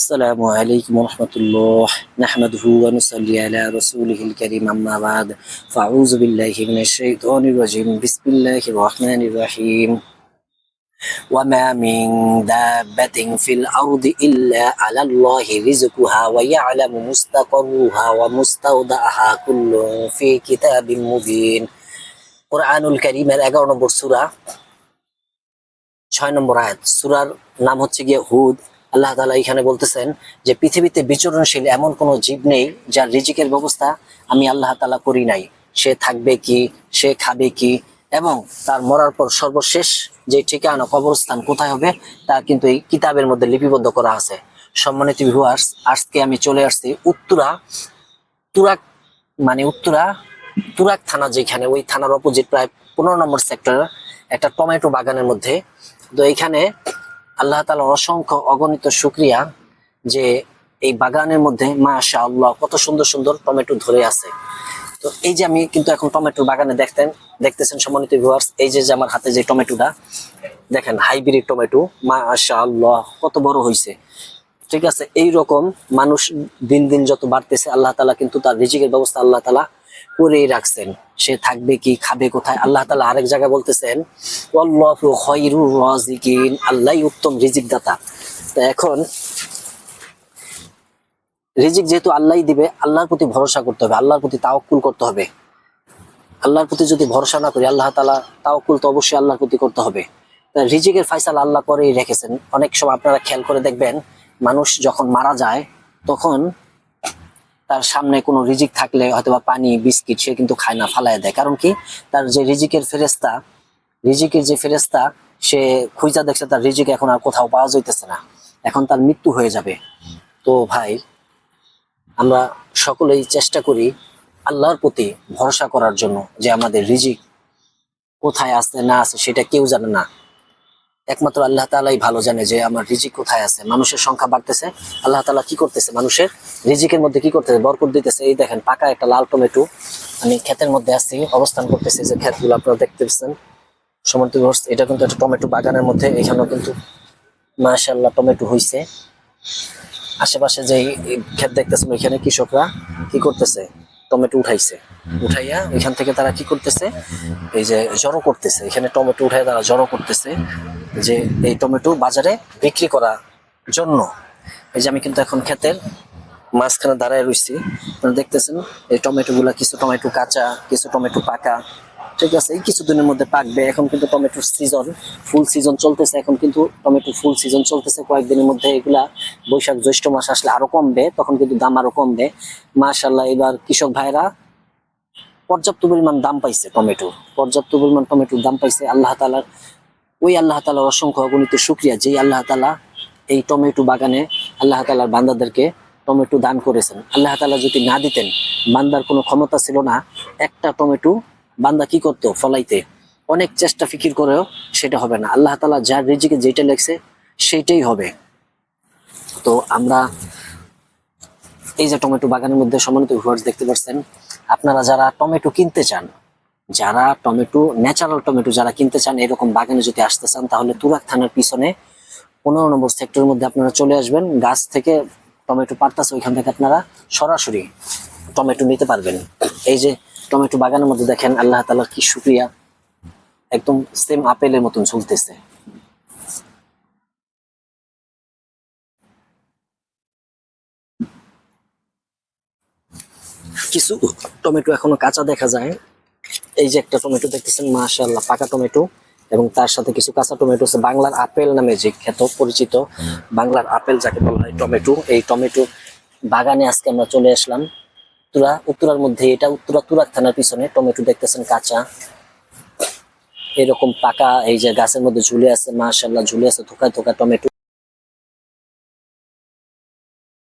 السلام عليكم ورحمة الله نحمده ونصلي على رسوله الكريم أما بعد فأعوذ بالله من الشيطان الرجيم بسم الله الرحمن الرحيم وما من دابة في الأرض إلا على الله رزقها ويعلم مستقرها ومستودعها كل في كتاب مبين قرآن الكريم 11 নম্বর সূরা 6 নম্বর আয়াত সূরার নাম হচ্ছে গিয়ে হুদ। আল্লাহ তাআলা এখানে বলতেছেন যে পৃথিবীতে বিচরণশীল এমন কোনো জীব নেই যার রিজিকের ব্যবস্থা আমি আল্লাহ তাআলা করি নাই। সে থাকবে কি, সে খাবে কি, এবং তার মরার পর সর্বশেষ যে ঠিকানা কবরস্থান কোথায় হবে তা কিন্তু এই কিতাবের মধ্যে লিপিবদ্ধ করা আছে। সম্মানিত ভিউয়ার্স, আজকে আমি চলে আসছি উত্তরা তুরাগ থানা, যেখানে ওই থানার অপোজিট প্রায় 15 নম্বর সেক্টরের একটা টমেটো বাগানের মধ্যে। তো এইখানে আল্লাহ তাআলার অসংখ্য অগণিত শুকরিয়া যে এই বাগানের মধ্যে মাশাআল্লাহ কত সুন্দর সুন্দর টমেটো ধরে আছে। তো এই যে আমি কিন্তু এখন টমেটোর বাগানে দেখতেছেন সম্মানিত ভিউয়ার্স, এই যে আমার হাতে যে টমেটোটা দেখেন, হাইব্রিড টমেটো, মাশাআল্লাহ কত বড় হয়েছে। ঠিক আছে, এইরকম মানুষ দিন দিন যত বাড়তেছে আল্লাহ তাআলা কিন্তু তার রিজিকের ব্যবস্থা আল্লাহ তাআলা করেই রাখছেন। সে থাকবে কি, খাবে কোথায়, আল্লাহ তাআলা আরেক জায়গায় বলতেছেন ওয়াল্লাহু খায়রুর রাযিকিন, আল্লাহই উত্তম রিজিক দাতা। তো এখন রিজিক যেহেতু আল্লাহই দিবে, আল্লাহর প্রতি ভরসা করতে হবে, আল্লাহর প্রতি তাওয়াক্কুল করতে হবে। আল্লাহর প্রতি যদি ভরসা না করি আল্লাহ তাআলা তাওয়াক্কুল তো অবশ্যই আল্লাহর প্রতি করতে হবে। রিজিকের ফয়সালা আল্লাহ করেই রেখেছেন। অনেক সময় আপনারা খেয়াল করে দেখবেন, মানুষ যখন মারা যায় তখন তার সামনে কোনো রিজিক থাকলে হয়তো বা পানি বিস্কিট সে কিন্তু খায় না, ফালায় দেয়। কারণ কি, তার যে রিজিকের যে ফেরেস্তা সে খুঁজা দেখছে তার রিজিক এখন আর কোথাও পাওয়া যাইতেছে না, এখন তার মৃত্যু হয়ে যাবে। তো ভাই, আমরা সকলেই চেষ্টা করি আল্লাহর প্রতি ভরসা করার জন্য, যে আমাদের রিজিক কোথায় আছে না আছে সেটা কেউ জানে না, একমাত্র আল্লাহ তাআলাই ভালো জানে যে আমার রিজিক কোথায় আছে। মানুষের সংখ্যা বাড়তেছে, আল্লাহ তাআলা কি করতেছে, মানুষের রিজিকের মধ্যে কি করতেছে, বরকত দিতেছে। এই দেখেন পাকা একটা লাল টমেটো, আমি ক্ষেতের মধ্যে আছি, অবস্থান করতেছি, যে ক্ষেতগুলো আপনারা দেখতে পাচ্ছেন সম্মানিত ভিউয়ার্স। এটা কিন্তু একটা টমেটো বাগানের মধ্যে, এখানেও কিন্তু মাশাআল্লাহ টমেটো হইছে। আশেপাশে যে ক্ষেত দেখতেছেন ওইখানে কৃষকরা কি করতেছে, টমেটো উঠাইয়া ওইখান থেকে তারা কি করতেছে, এই যে জড়ো করতেছে, এখানে টমেটো উঠাই তারা জড়ো করতেছে যে এই টমেটো বাজারে বিক্রি করার জন্য। এই যে আমি কিন্তু এখন ক্ষেতের মাঝখানে দাঁড়ায় রয়েছি, আপনারা দেখতেছেন এই টমেটো গুলা, কিছু টমেটো কাঁচা, কিছু টমেটো পাকা। ঠিক আছে, এই কিছুদিনের মধ্যে পাকবে। এখন কিন্তু টমেটোর সিজন, ফুল সিজন চলতেছে, এখন কিন্তু টমেটো ফুল সিজন চলতেছে। কয়েকদিনের মধ্যে এগুলা বৈশাখ জ্যৈষ্ঠ মাস আসলে আরো কমবে, তখন কিন্তু দাম আরো কমবে। মাশাআল্লাহ, এবার কৃষক ভাইরা পর্যাপ্ত পরিমাণ দাম পাইছে, পর্যাপ্ত পরিমাণ টমেটোর দাম পাইছে। আল্লাহ তাআলার অসংখ্য অগণিত শুকরিয়া, যেই আল্লাহ তাআলা এই টমেটো বাগানে আল্লাহ তাআলার বান্দাদেরকে টমেটো দান করেছেন। আল্লাহ তাআলা যদি না দিতেন, বান্দার কোনো ক্ষমতা ছিল না একটা টমেটো বান্দা কি করতো ফলাইতে, অনেক চেষ্টা ফিকির করেও সেটা হবে না। আল্লাহ তাআলা যার রিজিকে যেটা লেখছে সেইটাই হবে। তো আমরা এই যে টমেটো বাগানের মধ্যে সম্মানিত ভিউয়ার্স দেখতে পাচ্ছেন, আপনারা যারা টমেটো কিনতে চান, যারা টমেটো ন্যাচারাল টমেটো যারা কিনতে চান, এরকম বাগানে যদি আসতে চান, তাহলে তুরাগ থানার পিছনে 15 নম্বর সেক্টরের মধ্যে আপনারা চলে আসবেন। গাছ থেকে টমেটো পারতাছে, ওইখান থেকে আপনারা সরাসরি টমেটো নিতে পারবেন। এই যে টমেটো বাগানের মধ্যে দেখেন, আল্লাহ তাআলার কি শুকরিয়া, একদম সেম আপেলের মতন ঝুলতেছে। কিছু টমেটো এখনো কাঁচা দেখা যায়। এই যে একটা টমেটো দেখতেছেন, মাশাআল্লাহ পাকা টমেটো, এবং তার সাথে কিছু কাঁচা টমেটো আছে। বাংলার আপেল নামে যে খ্যাত পরিচিত, বাংলার আপেল যাকে বলা হয় টমেটো, এই টমেটো বাগানে আজকে আমরা চলে আসলাম। উত্তরার মধ্যে, এটা তুরাগ থানার পিছনে। টমেটো দেখতেছেন কাঁচা, এরকম পাকা এই যে গাছের মধ্যে ঝুলে আছে, মাশাআল্লাহ ঝুলে আছে থোকায় থোকা টমেটো।